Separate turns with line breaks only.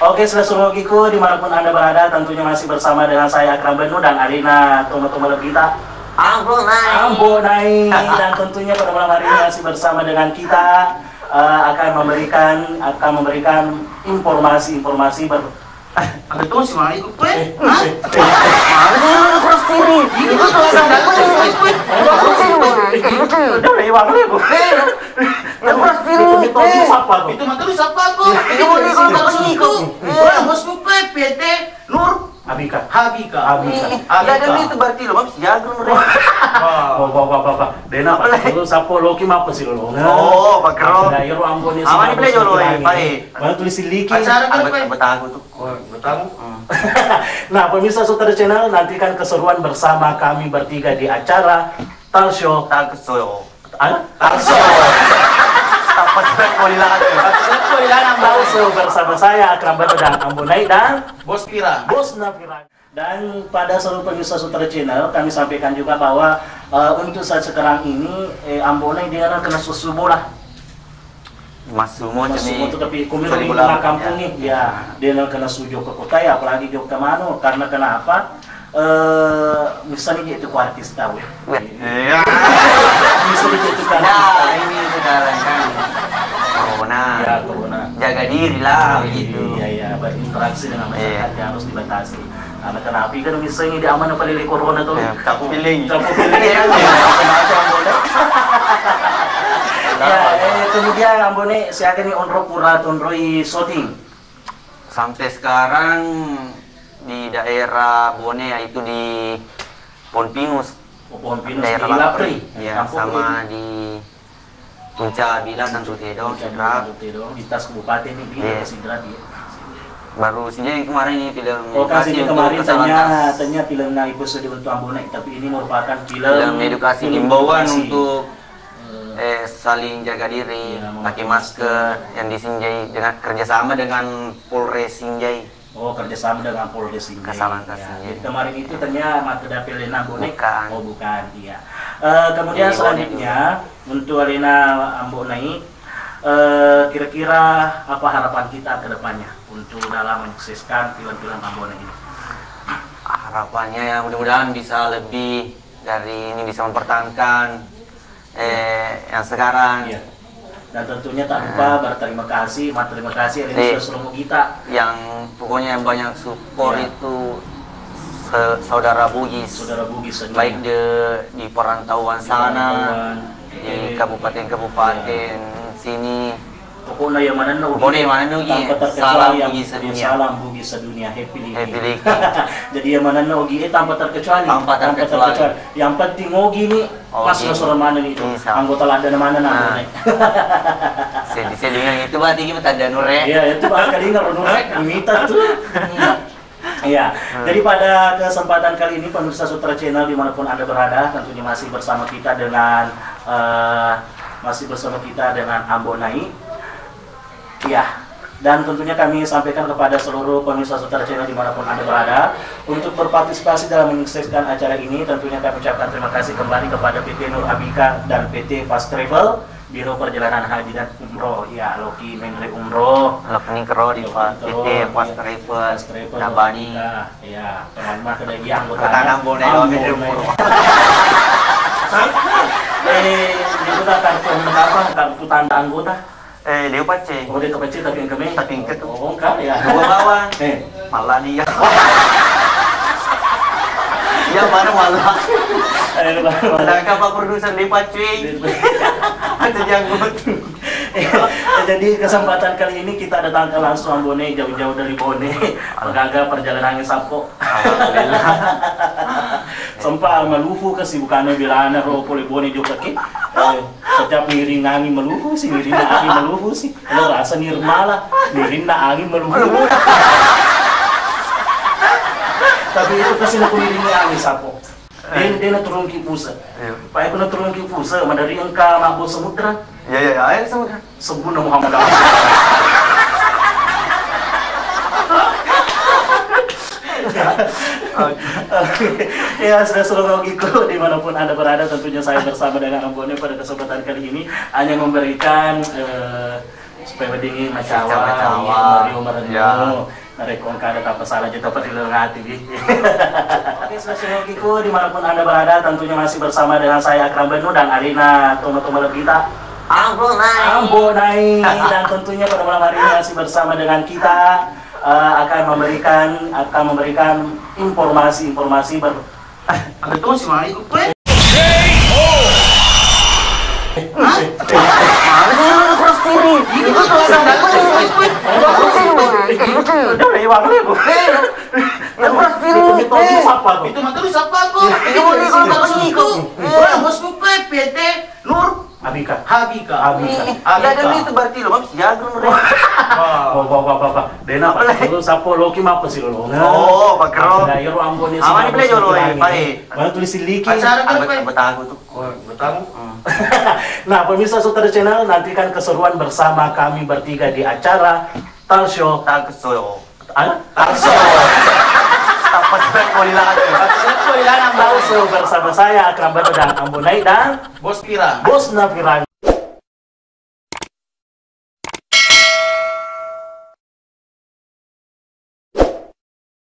Oke, sudah suruhiku dimanapun Anda berada, tentunya masih bersama dengan saya Akram Benu dan Arina Tomo-Tomo Lebita. Ambonai. Dan tentunya pada malam hari ini masih bersama dengan kita akan memberikan informasi
Ada tuh si Mai ikut pe?
Mana terus diri? Itu tuh udah lewat bu. Terus diri. Itu siapa?
Itu mah terus apa kok?
Itu mau
itu. Bosku pe PT Nur
Habika.
Dan itu berarti lo habis jago mereka.
Bapak. Dena Pak. Sapo loki mapa sih lo.
Oh, Pak Kero.
Dayo Ambon sih.
Awan beli jolo baik.
Mana tulis liki.
Acara kan pe?
Betagu tuh.
Oh, bertamu.
Nah, pemirsa Sutra Channel, nantikan keseruan bersama kami bertiga di acara Talk Show.
Takso.
Talk Show.
Tapos na ko ilangan.
Talk Show bersama saya Akram Banu dan Ambonai dan
Bos Pira.
Bos Nafira. Dan pada seluruh pemirsa Sutra Channel, kami sampaikan juga bahwa untuk saat sekarang ini Ambonai dia kena susu bola.
Masuk
Untuk tapi kumiro di tengah kampung nih, ya dia kena sujo ke kota ya, apalagi jauh ke mana? Karena kenapa? Misalnya dia itu artis tahu ya.
Iya.
Misalnya dia itu kan.
Nah, ini sekarang kan. Corona.
Ya, corona.
Jaga diri lah begitu.
Iya, berinteraksi dengan masyarakat yang harus dibatasi. Karena kenapa? Kan misalnya di aman apa dari corona tuh?
Capu piling.
Ya. Kemudian Ambone siaga nih onro pura tonroi shooting.
Sampai sekarang di daerah Bone yaitu di Ponpinus.
Pohon pinus
Daerah
di Lapri.
Ya, sama di Puncak Bila Santu Tedong, Sidrat.
Di tas kabupaten ini dia Sidrat ya.
Baru saja yang kemarin ini film
kasih kemarin
Kesalantas.
tanya film na episode untuk Ambone, tapi ini merupakan
film edukasi himbauan
edukasi.
untuk saling jaga diri,
Ya,
pakai masker yang disinjai dengan kerjasama dengan Polres Sinjai.
Oh, kerjasama dengan Polres Sinjai.
Kesalantas
Ya.
Sinjai.
Kemarin itu ternyata mata dapil Lena Ambone.
Bukan.
Oh, bukan, iya. Kemudian
Ini
selanjutnya untuk Lena Ambone, kira-kira apa harapan kita ke depannya untuk dalam menyukseskan film-film Ambone ini?
Harapannya ya mudah-mudahan bisa lebih dari ini, bisa mempertahankan yang sekarang.
Iya. Dan tentunya tak lupa berterima kasih Lena Suromo kita
Yang pokoknya yang banyak support
Ya.
itu saudara Bugis.
Saudara Bugis sedunia.
Baik di perantauan sana, di
Iya.
kabupaten sini.
Pokoknya yang mana nugi,
Pokoknya yang mana nugi,
tanpa terkecuali
salam
yang
Bugis sedunia.
salam Bugis sedunia, happy
Happy
Liki.
Liki.
Jadi yang mana nugi, tanpa terkecuali.
Tanpa terkecuali.
Yang penting ngogi nih, pas
Ogi.
nusur mana nih itu,
Bisa.
anggota ladana mana namanya.
Saya dengan itu berarti kita ada nure.
Iya, itu bakal kali nggak nurek, minta tuh. Iya, jadi pada kesempatan kali ini pemirsa Sutra Channel dimanapun Anda berada, tentunya masih bersama kita dengan Ambonai. Ya, dan tentunya kami sampaikan kepada seluruh pemirsa Sutra Channel dimanapun Anda berada untuk berpartisipasi dalam menyukseskan acara ini. Tentunya kami ucapkan terima kasih kembali kepada PT Nur Habika dan PT Fast Travel, Biro Perjalanan Haji dan Umroh. Ya, Loki Menri Umroh.
Lokni kero di PT Pas Travel, Nabani.
Ya, teman-teman kedai anggota.
Tanam Bone Menri Umroh.
Itu kartu tanda anggota.
Leo Pace.
Oh, dia kepecil tapi yang kemeng.
Tapi yang ketu.
Oh, enggak ya.
Dua bawang. Malah nih ya. Ya mana malah. Ada kapal produser di Pacuing. Ada janggut.
Jadi kesempatan kali ini kita datangkan langsung Ambone jauh-jauh dari Bone. Mengaga perjalanan Sapko.
Alhamdulillah.
Sampai melufu kesibukannya bila anak roh poli Bone juga ki. Setiap miring angin melufu sih, miring angin melufu sih. Lo rasa nirmala, miring angin melufu. Tapi itu kasih aku miring angin Sapko. Dia turun ki pusat. Pak aku turun ki pusat, dari engkau mabuk samudra.
Ya, air samudra.
Sebut Muhammad Ali. Ya, sudah seluruh logiku dimanapun Anda berada, tentunya saya bersama dengan Ambone pada kesempatan kali ini hanya memberikan supaya dingin
Macawa.
macawa meriu merenyu
Ya.
narekong kada tak pesalah jatuh perdilang hati. Oke, selesai Kiku dimanapun anda berada, tentunya masih bersama dengan saya Akram Benu dan Arina Tomo Lebita Ambonai, dan tentunya pada malam hari ini masih bersama dengan kita akan memberikan informasi
Ada tuh si Mari ikut pe. Itu mah terus apa aku? Bosku pe PT Nur
Habika.
Ya dan itu berarti lo habis jago mereka.
Bapak. Dena Pak. Lu sapo loki mapa sih lo?
Oh, Pak Kro.
Nah, yoro Ambon ya.
Awan ini jolo baik.
Mana tulis liki.
acara kan pe.
Betagu tuh.
Bertamu.
Nah, pemirsa Sutra Channel, nantikan keseruan bersama kami bertiga di acara Talk Show.
Tak kesoyo.
Talk Show.
Apa sih polilangan?
Talk Show bersama saya Akram Benu dan Ambonai dan
Bos Pira.
Bos Nafiran.